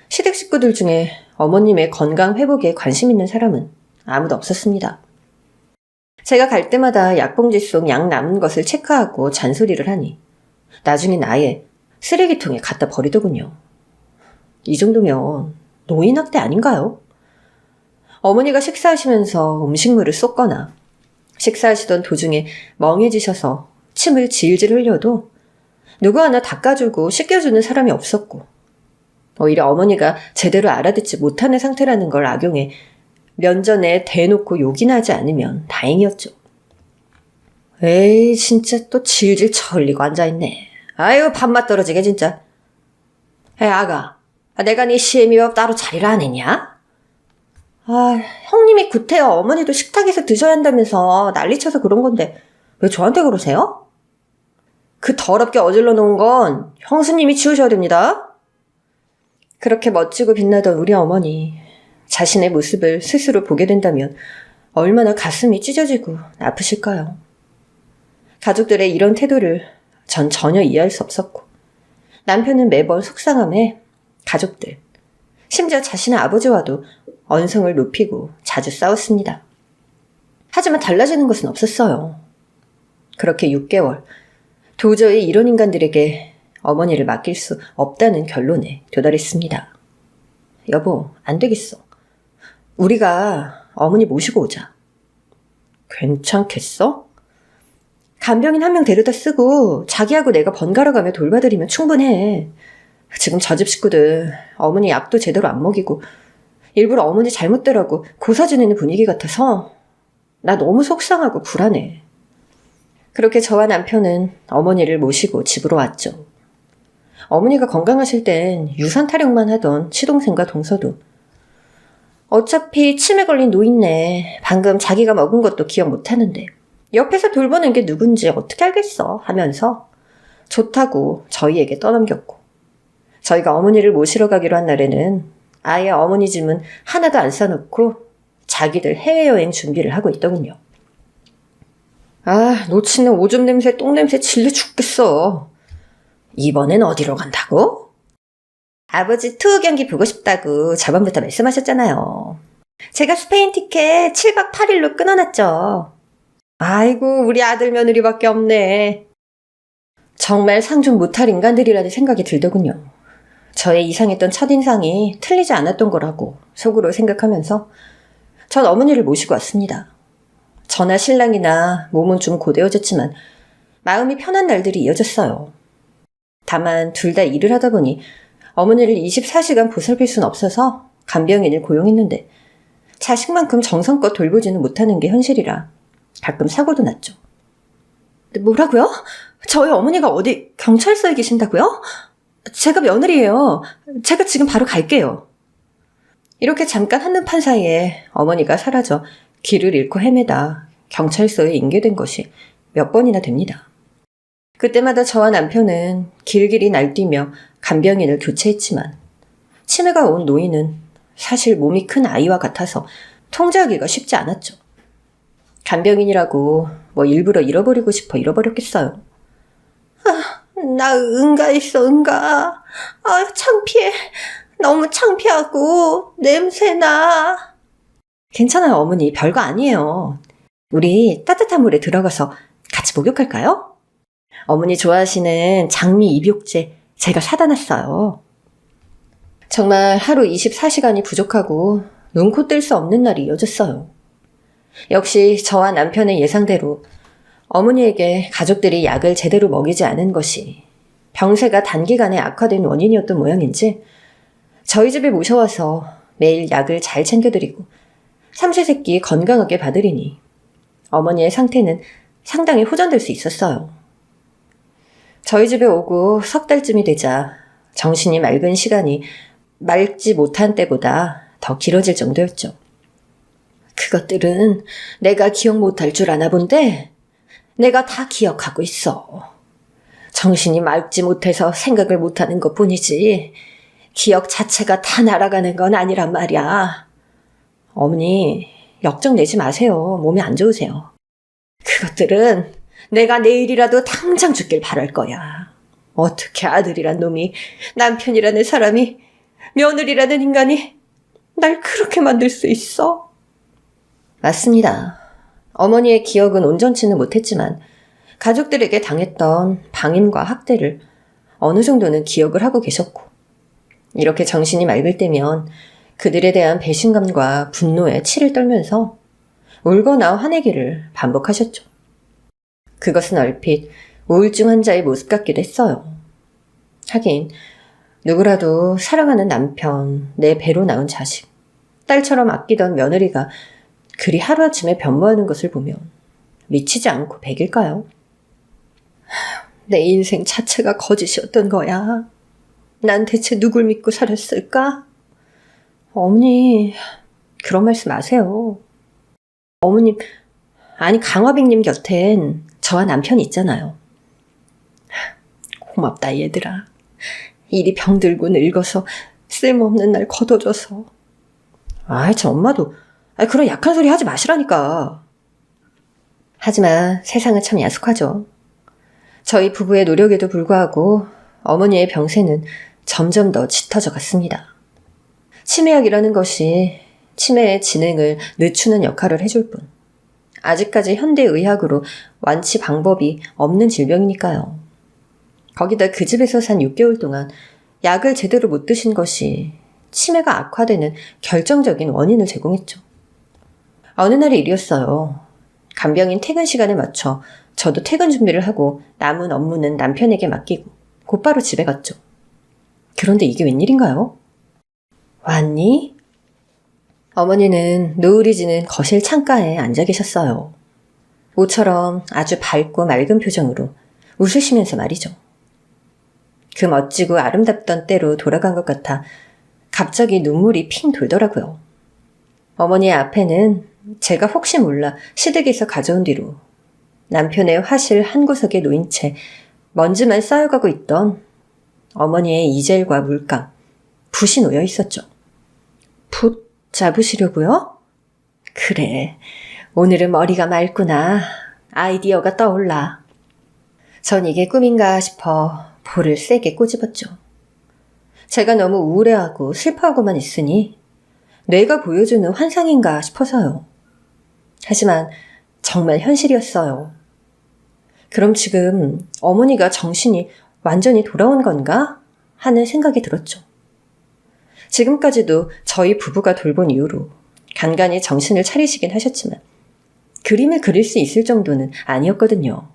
시댁 식구들 중에 어머님의 건강 회복에 관심 있는 사람은 아무도 없었습니다. 제가 갈 때마다 약봉지 속 약 남은 것을 체크하고 잔소리를 하니 나중엔 아예 쓰레기통에 갖다 버리더군요. 이 정도면 노인학대 아닌가요? 어머니가 식사하시면서 음식물을 쏟거나 식사하시던 도중에 멍해지셔서 침을 질질 흘려도 누구 하나 닦아주고 씻겨주는 사람이 없었고, 오히려 어머니가 제대로 알아듣지 못하는 상태라는 걸 악용해 면전에 대놓고 욕이나 하지 않으면 다행이었죠. 에이, 진짜 또 질질 철리고 앉아있네. 아유, 밥맛 떨어지게 진짜. 에이, 아가, 내가 네 시애미밥 따로 차리라 안 했냐? 아, 형님이 구태여 어머니도 식탁에서 드셔야 한다면서 난리쳐서 그런 건데 왜 저한테 그러세요? 그 더럽게 어질러 놓은 건 형수님이 치우셔야 됩니다. 그렇게 멋지고 빛나던 우리 어머니, 자신의 모습을 스스로 보게 된다면 얼마나 가슴이 찢어지고 아프실까요? 가족들의 이런 태도를 전 전혀 이해할 수 없었고, 남편은 매번 속상함에 가족들, 심지어 자신의 아버지와도 언성을 높이고 자주 싸웠습니다. 하지만 달라지는 것은 없었어요. 그렇게 6개월, 도저히 이런 인간들에게 어머니를 맡길 수 없다는 결론에 도달했습니다. 여보, 안 되겠어. 우리가 어머니 모시고 오자. 괜찮겠어? 간병인 한 명 데려다 쓰고 자기하고 내가 번갈아 가며 돌봐드리면 충분해. 지금 저 집 식구들 어머니 약도 제대로 안 먹이고 일부러 어머니 잘못되라고 고사 지내는 분위기 같아서 나 너무 속상하고 불안해. 그렇게 저와 남편은 어머니를 모시고 집으로 왔죠. 어머니가 건강하실 땐 유산 타령만 하던 시동생과 동서도 어차피 치매 걸린 노인네, 방금 자기가 먹은 것도 기억 못하는데 옆에서 돌보는 게 누군지 어떻게 알겠어 하면서 좋다고 저희에게 떠넘겼고, 저희가 어머니를 모시러 가기로 한 날에는 아예 어머니 짐은 하나도 안 싸놓고 자기들 해외여행 준비를 하고 있더군요. 아, 놓치는 오줌 냄새, 똥 냄새 질려 죽겠어. 이번엔 어디로 간다고? 아버지 투어 경기 보고 싶다고 저번부터 말씀하셨잖아요. 제가 스페인 티켓 7박 8일로 끊어놨죠. 아이고, 우리 아들 며느리밖에 없네. 정말 상종 못할 인간들이라는 생각이 들더군요. 저의 이상했던 첫인상이 틀리지 않았던 거라고 속으로 생각하면서 전 어머니를 모시고 왔습니다. 저나 신랑이나 몸은 좀 고되어졌지만 마음이 편한 날들이 이어졌어요. 다만 둘 다 일을 하다 보니 어머니를 24시간 보살필 순 없어서 간병인을 고용했는데 자식만큼 정성껏 돌보지는 못하는 게 현실이라 가끔 사고도 났죠. 뭐라고요? 저희 어머니가 어디 경찰서에 계신다고요? 제가 며느리예요. 제가 지금 바로 갈게요. 이렇게 잠깐 한눈판 사이에 어머니가 사라져 길을 잃고 헤매다 경찰서에 인계된 것이 몇 번이나 됩니다. 그때마다 저와 남편은 길길이 날뛰며 간병인을 교체했지만 치매가 온 노인은 사실 몸이 큰 아이와 같아서 통제하기가 쉽지 않았죠. 간병인이라고 뭐 일부러 잃어버리고 싶어 잃어버렸겠어요. 나 응가 있어, 응가. 창피해. 너무 창피하고 냄새나. 괜찮아요, 어머니. 별거 아니에요. 우리 따뜻한 물에 들어가서 같이 목욕할까요? 어머니 좋아하시는 장미 입욕제 제가 사다 놨어요. 정말 하루 24시간이 부족하고 눈코 뜰 수 없는 날이 이어졌어요. 역시 저와 남편의 예상대로 어머니에게 가족들이 약을 제대로 먹이지 않은 것이 병세가 단기간에 악화된 원인이었던 모양인지 저희 집에 모셔와서 매일 약을 잘 챙겨드리고 삼시세끼 건강하게 봐드리니 어머니의 상태는 상당히 호전될 수 있었어요. 저희 집에 오고 석 달쯤이 되자 정신이 맑은 시간이 맑지 못한 때보다 더 길어질 정도였죠. 그것들은 내가 기억 못할 줄 아나 본데 내가 다 기억하고 있어. 정신이 맑지 못해서 생각을 못하는 것뿐이지 기억 자체가 다 날아가는 건 아니란 말이야. 어머니, 역정 내지 마세요. 몸이 안 좋으세요. 그것들은 내가 내일이라도 당장 죽길 바랄 거야. 어떻게 아들이란 놈이, 남편이라는 사람이, 며느리라는 인간이 날 그렇게 만들 수 있어? 맞습니다. 어머니의 기억은 온전치는 못했지만 가족들에게 당했던 방임과 학대를 어느 정도는 기억을 하고 계셨고, 이렇게 정신이 맑을 때면 그들에 대한 배신감과 분노에 치를 떨면서 울거나 화내기를 반복하셨죠. 그것은 얼핏 우울증 환자의 모습 같기도 했어요. 하긴 누구라도 사랑하는 남편, 내 배로 낳은 자식, 딸처럼 아끼던 며느리가 그리 하루아침에 변모하는 것을 보면 미치지 않고 백일까요? 내 인생 자체가 거짓이었던 거야. 난 대체 누굴 믿고 살았을까? 어머니, 그런 말씀 마세요. 어머님, 아니 강화백님 곁엔 저와 남편이 있잖아요. 고맙다 얘들아. 일이 병들고 늙어서 쓸모없는 날 거둬줘서. 참 엄마도 그런 약한 소리 하지 마시라니까. 하지만 세상은 참 야속하죠. 저희 부부의 노력에도 불구하고 어머니의 병세는 점점 더 짙어져 갔습니다. 치매약이라는 것이 치매의 진행을 늦추는 역할을 해줄 뿐 아직까지 현대의학으로 완치 방법이 없는 질병이니까요. 거기다 그 집에서 산 6개월 동안 약을 제대로 못 드신 것이 치매가 악화되는 결정적인 원인을 제공했죠. 어느 날의 일이었어요. 간병인 퇴근 시간에 맞춰 저도 퇴근 준비를 하고 남은 업무는 남편에게 맡기고 곧바로 집에 갔죠. 그런데 이게 웬일인가요? 왔니? 어머니는 노을이 지는 거실 창가에 앉아 계셨어요. 모처럼 아주 밝고 맑은 표정으로 웃으시면서 말이죠. 그 멋지고 아름답던 때로 돌아간 것 같아 갑자기 눈물이 핑 돌더라고요. 어머니의 앞에는 제가 혹시 몰라 시댁에서 가져온 뒤로 남편의 화실 한 구석에 놓인 채 먼지만 쌓여가고 있던 어머니의 이젤과 물감, 붓이 놓여 있었죠. 붓 잡으시려고요? 그래, 오늘은 머리가 맑구나. 아이디어가 떠올라. 전 이게 꿈인가 싶어 볼을 세게 꼬집었죠. 제가 너무 우울해하고 슬퍼하고만 있으니 뇌가 보여주는 환상인가 싶어서요. 하지만 정말 현실이었어요. 그럼 지금 어머니가 정신이 완전히 돌아온 건가 하는 생각이 들었죠. 지금까지도 저희 부부가 돌본 이후로 간간히 정신을 차리시긴 하셨지만 그림을 그릴 수 있을 정도는 아니었거든요.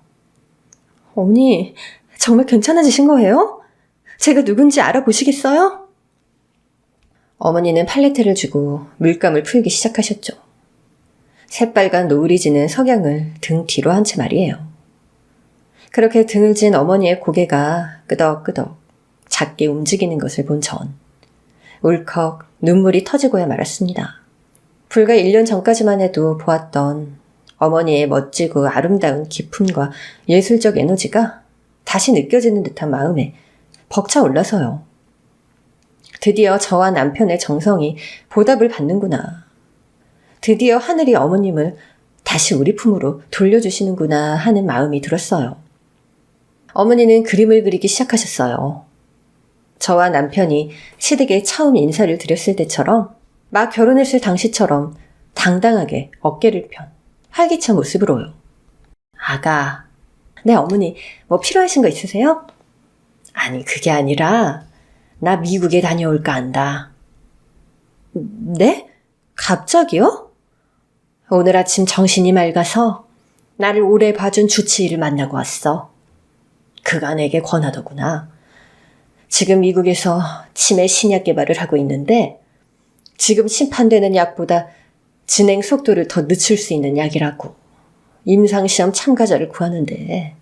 어머니, 정말 괜찮아지신 거예요? 제가 누군지 알아보시겠어요? 어머니는 팔레트를 주고 물감을 풀기 시작하셨죠. 새빨간 노을이 지는 석양을 등 뒤로 한 채 말이에요. 그렇게 등을 진 어머니의 고개가 끄덕끄덕 작게 움직이는 것을 본 전 울컥 눈물이 터지고야 말았습니다. 불과 1년 전까지만 해도 보았던 어머니의 멋지고 아름다운 기품과 예술적 에너지가 다시 느껴지는 듯한 마음에 벅차 올라서요. 드디어 저와 남편의 정성이 보답을 받는구나. 드디어 하늘이 어머님을 다시 우리 품으로 돌려주시는구나 하는 마음이 들었어요. 어머니는 그림을 그리기 시작하셨어요. 저와 남편이 시댁에 처음 인사를 드렸을 때처럼 막 결혼했을 당시처럼 당당하게 어깨를 편 활기찬 모습으로요. 아가, 네 어머니 뭐 필요하신 거 있으세요? 아니 그게 아니라 나 미국에 다녀올까 한다. 네? 갑자기요? 오늘 아침 정신이 맑아서 나를 오래 봐준 주치의를 만나고 왔어. 그가 내게 권하더구나. 지금 미국에서 치매 신약 개발을 하고 있는데 지금 심판되는 약보다 진행 속도를 더 늦출 수 있는 약이라고. 임상시험 참가자를 구하는데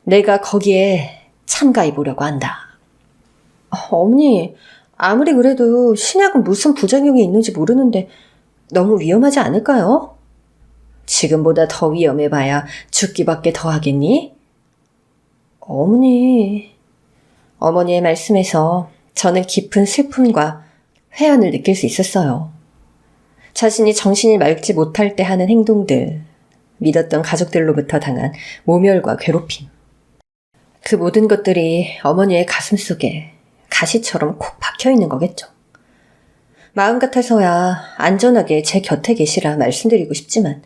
내가 거기에 참가해 보려고 한다. 어머니, 아무리 그래도 신약은 무슨 부작용이 있는지 모르는데 너무 위험하지 않을까요? 지금보다 더 위험해봐야 죽기밖에 더 하겠니? 어머니의 말씀에서 저는 깊은 슬픔과 회한을 느낄 수 있었어요. 자신이 정신이 맑지 못할 때 하는 행동들, 믿었던 가족들로부터 당한 모멸과 괴롭힘. 그 모든 것들이 어머니의 가슴 속에 가시처럼 콕 박혀 있는 거겠죠. 마음 같아서야 안전하게 제 곁에 계시라 말씀드리고 싶지만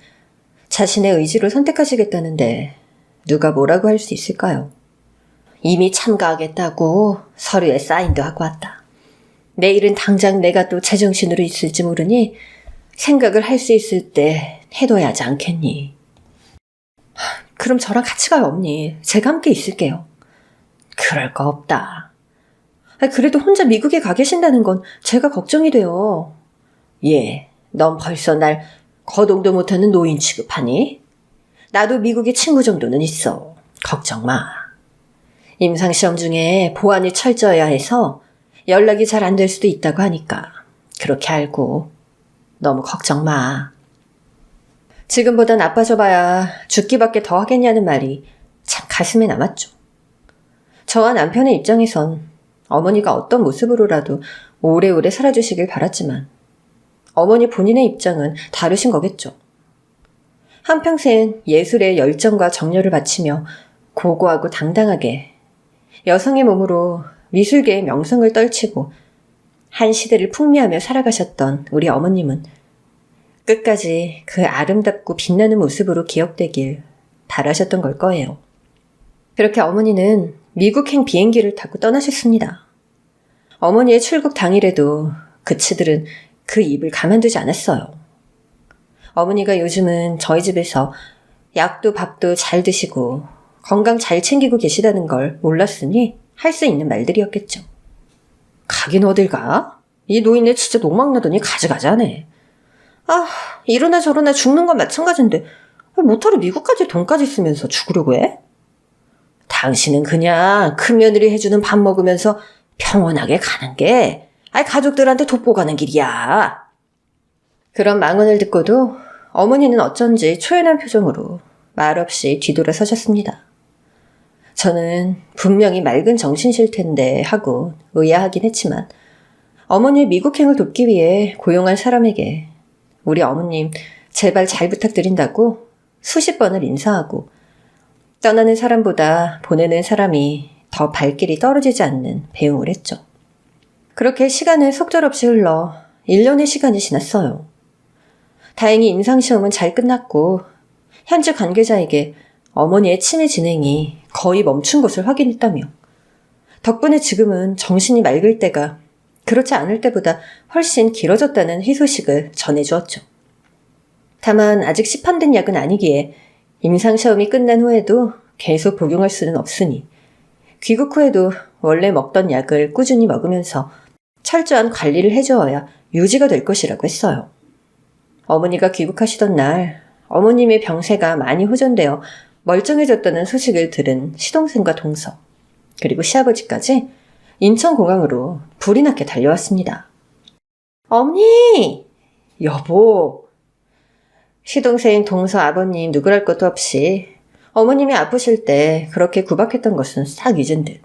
자신의 의지로 선택하시겠다는데 누가 뭐라고 할 수 있을까요? 이미 참가하겠다고 서류에 사인도 하고 왔다. 내일은 당장 내가 또 제정신으로 있을지 모르니 생각을 할 수 있을 때 해둬야 하지 않겠니? 그럼 저랑 같이 가요, 어머니. 제가 함께 있을게요. 그럴 거 없다. 그래도 혼자 미국에 가 계신다는 건 제가 걱정이 돼요. 예, 넌 벌써 날 거동도 못하는 노인 취급하니? 나도 미국에 친구 정도는 있어. 걱정 마. 임상시험 중에 보안이 철저해야 해서 연락이 잘 안 될 수도 있다고 하니까 그렇게 알고 너무 걱정 마. 지금보다 나빠져봐야 죽기밖에 더 하겠냐는 말이 참 가슴에 남았죠. 저와 남편의 입장에선 어머니가 어떤 모습으로라도 오래오래 살아주시길 바랐지만 어머니 본인의 입장은 다르신 거겠죠. 한평생 예술에 열정과 정열을 바치며 고고하고 당당하게 여성의 몸으로 미술계의 명성을 떨치고 한 시대를 풍미하며 살아가셨던 우리 어머님은 끝까지 그 아름답고 빛나는 모습으로 기억되길 바라셨던 걸 거예요. 그렇게 어머니는 미국행 비행기를 타고 떠나셨습니다. 어머니의 출국 당일에도 그치들은 그 입을 가만두지 않았어요. 어머니가 요즘은 저희 집에서 약도 밥도 잘 드시고 건강 잘 챙기고 계시다는 걸 몰랐으니 할 수 있는 말들이었겠죠. 가긴 어딜 가? 이 노인네 진짜 농막나더니 가지가지하네. 이러나 저러나 죽는 건 마찬가지인데 못하러 미국까지 돈까지 쓰면서 죽으려고 해? 당신은 그냥 큰며느리 해주는 밥 먹으면서 평온하게 가는 게 가족들한테 돋보가는 길이야. 그런 망언을 듣고도 어머니는 어쩐지 초연한 표정으로 말없이 뒤돌아서셨습니다. 저는 분명히 맑은 정신실 텐데 하고 의아하긴 했지만 어머니의 미국행을 돕기 위해 고용한 사람에게 우리 어머님 제발 잘 부탁드린다고 수십 번을 인사하고 떠나는 사람보다 보내는 사람이 더 발길이 떨어지지 않는 배웅을 했죠. 그렇게 시간은 속절없이 흘러 1년의 시간이 지났어요. 다행히 임상시험은 잘 끝났고 현지 관계자에게 어머니의 치매 진행이 거의 멈춘 것을 확인했다며 덕분에 지금은 정신이 맑을 때가 그렇지 않을 때보다 훨씬 길어졌다는 희소식을 전해주었죠. 다만 아직 시판된 약은 아니기에 임상시험이 끝난 후에도 계속 복용할 수는 없으니 귀국 후에도 원래 먹던 약을 꾸준히 먹으면서 철저한 관리를 해주어야 유지가 될 것이라고 했어요. 어머니가 귀국하시던 날 어머님의 병세가 많이 호전되어 멀쩡해졌다는 소식을 들은 시동생과 동서 그리고 시아버지까지 인천공항으로 불이 나게 달려왔습니다. 어머니! 여보! 시동생, 동서, 아버님 누구랄 것도 없이 어머님이 아프실 때 그렇게 구박했던 것은 싹 잊은 듯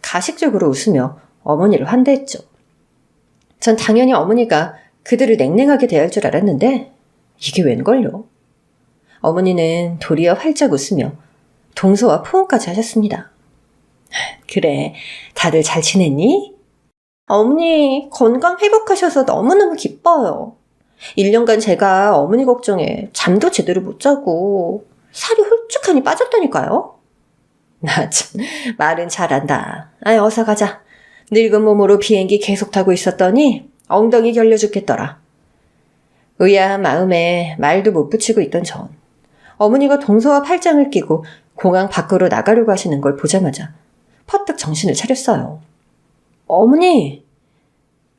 가식적으로 웃으며 어머니를 환대했죠. 전 당연히 어머니가 그들을 냉랭하게 대할 줄 알았는데 이게 웬걸요? 어머니는 도리어 활짝 웃으며 동서와 포옹까지 하셨습니다. 그래, 다들 잘 지냈니? 어머니 건강 회복하셔서 너무너무 기뻐요. 1년간 제가 어머니 걱정에 잠도 제대로 못 자고 살이 홀쭉하니 빠졌다니까요. 나 참 말은 잘한다. 어서 가자. 늙은 몸으로 비행기 계속 타고 있었더니 엉덩이 결려 죽겠더라. 의아한 마음에 말도 못 붙이고 있던 전 어머니가 동서와 팔짱을 끼고 공항 밖으로 나가려고 하시는 걸 보자마자 퍼뜩 정신을 차렸어요. 어머니!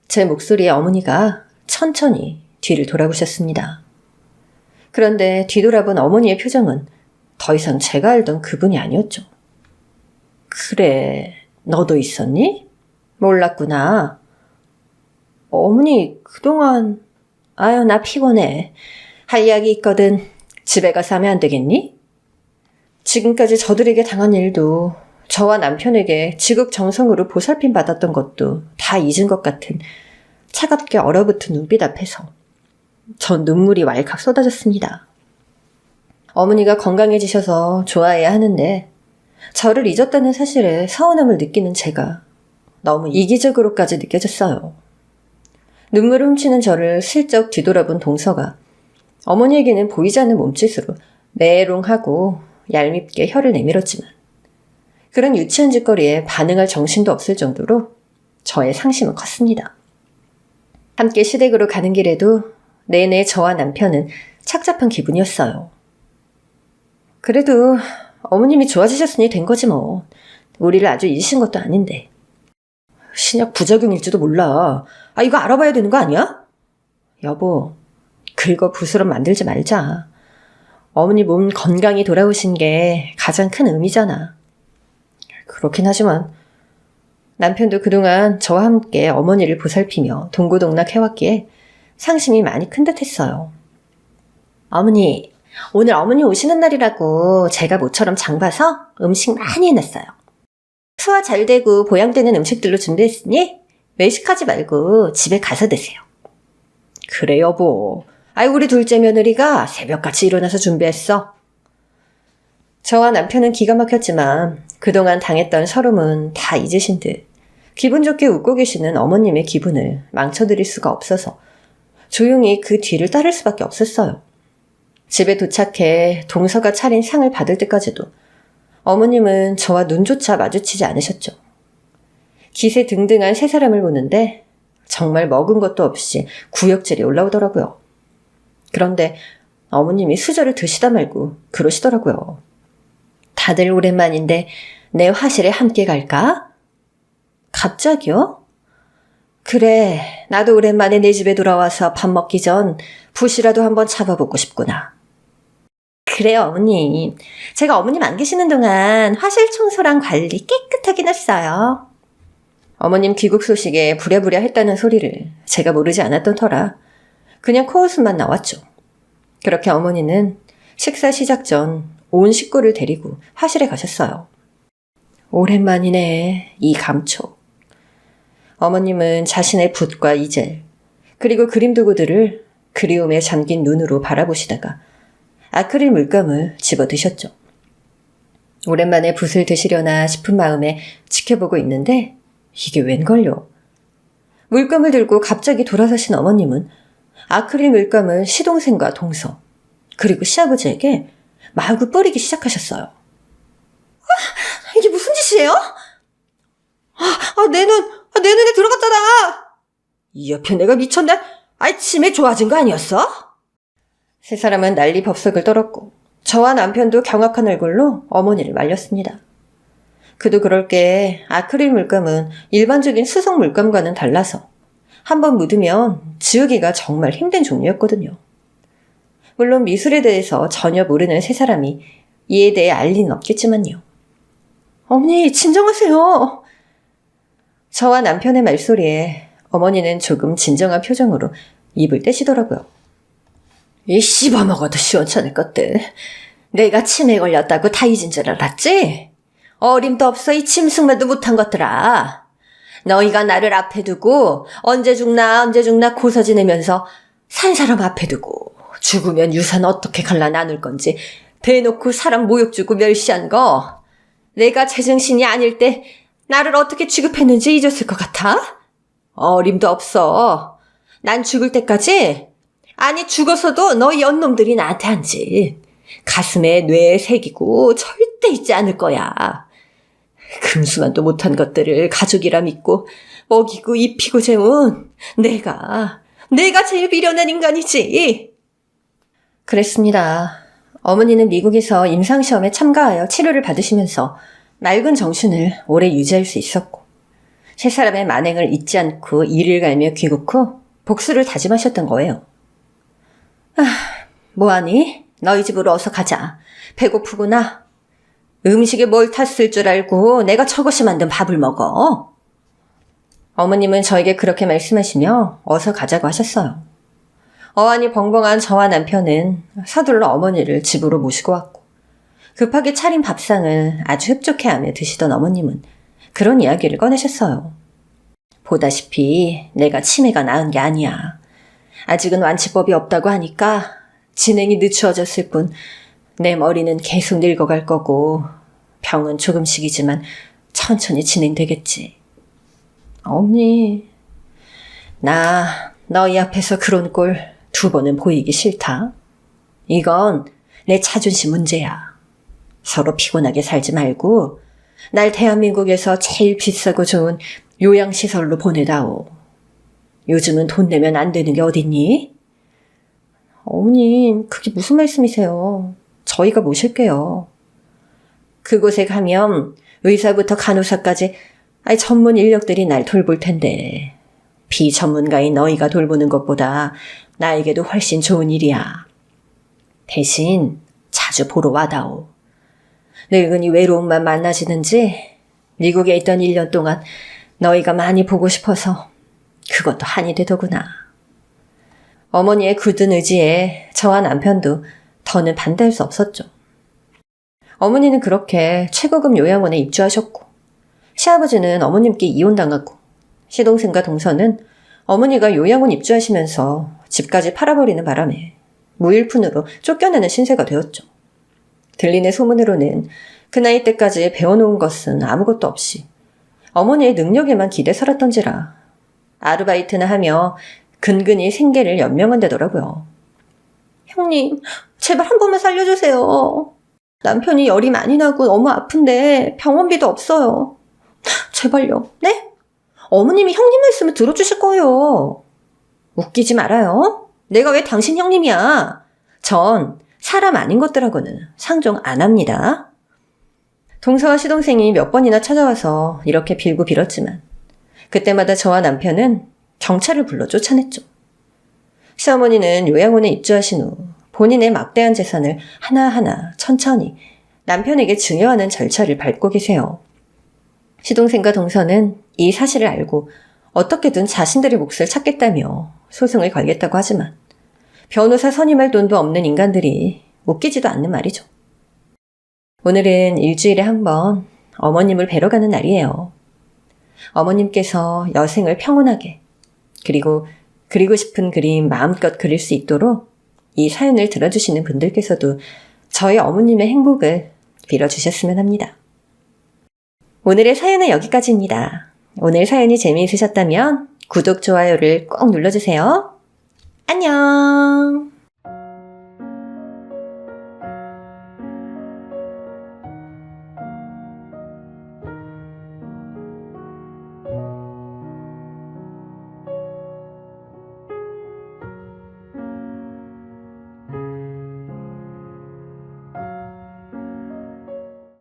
제 목소리에 어머니가 천천히 뒤를 돌아보셨습니다. 그런데 뒤돌아본 어머니의 표정은 더 이상 제가 알던 그분이 아니었죠. 그래, 너도 있었니? 몰랐구나. 어머니, 그동안 나 피곤해. 할 이야기 있거든. 집에 가서 하면 안 되겠니? 지금까지 저들에게 당한 일도 저와 남편에게 지극정성으로 보살핌 받았던 것도 다 잊은 것 같은 차갑게 얼어붙은 눈빛 앞에서 전 눈물이 왈칵 쏟아졌습니다. 어머니가 건강해지셔서 좋아해야 하는데 저를 잊었다는 사실에 서운함을 느끼는 제가 너무 이기적으로까지 느껴졌어요. 눈물을 훔치는 저를 슬쩍 뒤돌아본 동서가 어머니에게는 보이지 않는 몸짓으로 메롱하고 얄밉게 혀를 내밀었지만 그런 유치한 짓거리에 반응할 정신도 없을 정도로 저의 상심은 컸습니다. 함께 시댁으로 가는 길에도 내내 저와 남편은 착잡한 기분이었어요. 그래도 어머님이 좋아지셨으니 된 거지 뭐. 우리를 아주 잊으신 것도 아닌데. 신약 부작용일지도 몰라. 이거 알아봐야 되는 거 아니야? 여보, 긁어 부스럼 만들지 말자. 어머니 몸 건강히 돌아오신 게 가장 큰 의미잖아. 그렇긴 하지만 남편도 그동안 저와 함께 어머니를 보살피며 동고동락 해왔기에 상심이 많이 큰 듯 했어요. 어머니, 오늘 어머니 오시는 날이라고 제가 모처럼 장 봐서 음식 많이 해놨어요. 소화 잘 되고 보양되는 음식들로 준비했으니 외식하지 말고 집에 가서 드세요. 그래 여보. 우리 둘째 며느리가 새벽같이 일어나서 준비했어. 저와 남편은 기가 막혔지만 그동안 당했던 서름은 다 잊으신 듯 기분 좋게 웃고 계시는 어머님의 기분을 망쳐드릴 수가 없어서 조용히 그 뒤를 따를 수밖에 없었어요. 집에 도착해 동서가 차린 상을 받을 때까지도 어머님은 저와 눈조차 마주치지 않으셨죠. 기세등등한 세 사람을 보는데 정말 먹은 것도 없이 구역질이 올라오더라고요. 그런데 어머님이 수저를 드시다 말고 그러시더라고요. 다들 오랜만인데 내 화실에 함께 갈까? 갑자기요? 그래, 나도 오랜만에 내 집에 돌아와서 밥 먹기 전 붓이라도 한번 잡아보고 싶구나. 그래요, 어머님. 제가 어머님 안 계시는 동안 화실 청소랑 관리 깨끗하긴 했어요. 어머님 귀국 소식에 부랴부랴 했다는 소리를 제가 모르지 않았던 터라 그냥 코웃음만 나왔죠. 그렇게 어머니는 식사 시작 전 온 식구를 데리고 화실에 가셨어요. 오랜만이네, 이 감촉. 어머님은 자신의 붓과 이젤, 그리고 그림 도구들을 그리움에 잠긴 눈으로 바라보시다가 아크릴 물감을 집어 드셨죠. 오랜만에 붓을 드시려나 싶은 마음에 지켜보고 있는데 이게 웬걸요. 물감을 들고 갑자기 돌아서신 어머님은 아크릴 물감을 시동생과 동서, 그리고 시아버지에게 마구 뿌리기 시작하셨어요. 이게 무슨 짓이에요? 내 눈에 들어갔잖아. 이 옆에 내가 미쳤네. 치매 좋아진 거 아니었어? 세 사람은 난리 법석을 떨었고 저와 남편도 경악한 얼굴로 어머니를 말렸습니다. 그도 그럴 게 아크릴 물감은 일반적인 수성 물감과는 달라서 한번 묻으면 지우기가 정말 힘든 종류였거든요. 물론 미술에 대해서 전혀 모르는 세 사람이 이에 대해 알 리는 없겠지만요. 어머니, 진정하세요. 저와 남편의 말소리에 어머니는 조금 진정한 표정으로 입을 떼시더라고요. 이 씹어먹어도 시원찮을 것들. 내가 치매 걸렸다고 다 잊은 줄 알았지? 어림도 없어 이 짐승만도 못한 것들아. 너희가 나를 앞에 두고 언제 죽나 고사 지내면서 산 사람 앞에 두고 죽으면 유산 어떻게 갈라 나눌 건지 대놓고 사람 모욕 주고 멸시한 거 내가 제정신이 아닐 때 나를 어떻게 취급했는지 잊었을 것 같아? 어림도 없어. 난 죽을 때까지, 아니 죽어서도 너희 연놈들이 나한테 한 짓 가슴에 뇌에 새기고 절대 잊지 않을 거야. 금수만도 못한 것들을 가족이라 믿고 먹이고 입히고 재운 내가 제일 미련한 인간이지. 그랬습니다. 어머니는 미국에서 임상시험에 참가하여 치료를 받으시면서 맑은 정신을 오래 유지할 수 있었고 세 사람의 만행을 잊지 않고 이를 갈며 귀국 후 복수를 다짐하셨던 거예요. 뭐하니? 너희 집으로 어서 가자. 배고프구나. 음식에 뭘 탔을 줄 알고 내가 저것이 만든 밥을 먹어. 어머님은 저에게 그렇게 말씀하시며 어서 가자고 하셨어요. 어안이 벙벙한 저와 남편은 서둘러 어머니를 집으로 모시고 왔고 급하게 차린 밥상을 아주 흡족해하며 드시던 어머님은 그런 이야기를 꺼내셨어요. 보다시피 내가 치매가 나은 게 아니야. 아직은 완치법이 없다고 하니까 진행이 늦추어졌을 뿐 내 머리는 계속 늙어갈 거고 병은 조금씩이지만 천천히 진행되겠지. 어머니, 나 너희 앞에서 그런 꼴 2번은 보이기 싫다. 이건 내 자존심 문제야. 서로 피곤하게 살지 말고 날 대한민국에서 제일 비싸고 좋은 요양시설로 보내다오. 요즘은 돈 내면 안 되는 게 어딨니? 어머님, 그게 무슨 말씀이세요? 저희가 모실게요. 그곳에 가면 의사부터 간호사까지 전문 인력들이 날 돌볼 텐데 비전문가인 너희가 돌보는 것보다 나에게도 훨씬 좋은 일이야. 대신 자주 보러 와다오. 늙은이 외로움만 많아지는지 미국에 있던 1년 동안 너희가 많이 보고 싶어서 그것도 한이 되더구나. 어머니의 굳은 의지에 저와 남편도 더는 반대할 수 없었죠. 어머니는 그렇게 최고급 요양원에 입주하셨고 시아버지는 어머님께 이혼당하고 시동생과 동서는 어머니가 요양원 입주하시면서 집까지 팔아버리는 바람에 무일푼으로 쫓겨나는 신세가 되었죠. 들리는 소문으로는 그 나이 때까지 배워놓은 것은 아무것도 없이 어머니의 능력에만 기대 살았던지라 아르바이트나 하며 근근히 생계를 연명한다더라고요. 형님, 제발 한 번만 살려주세요. 남편이 열이 많이 나고 너무 아픈데 병원비도 없어요. 제발요. 네? 어머님이 형님 말씀을 들어주실 거예요. 웃기지 말아요. 내가 왜 당신 형님이야. 전 사람 아닌 것들하고는 상종 안 합니다. 동서와 시동생이 몇 번이나 찾아와서 이렇게 빌고 빌었지만 그때마다 저와 남편은 경찰을 불러 쫓아냈죠. 시어머니는 요양원에 입주하신 후 본인의 막대한 재산을 하나하나 천천히 남편에게 증여하는 절차를 밟고 계세요. 시동생과 동서는 이 사실을 알고 어떻게든 자신들의 몫을 찾겠다며 소송을 걸겠다고 하지만 변호사 선임할 돈도 없는 인간들이 웃기지도 않는 말이죠. 오늘은 일주일에 한 번 어머님을 뵈러 가는 날이에요. 어머님께서 여생을 평온하게 그리고 그리고 싶은 그림 마음껏 그릴 수 있도록 이 사연을 들어주시는 분들께서도 저희 어머님의 행복을 빌어주셨으면 합니다. 오늘의 사연은 여기까지입니다. 오늘 사연이 재미있으셨다면 구독, 좋아요를 꼭 눌러주세요. 안녕!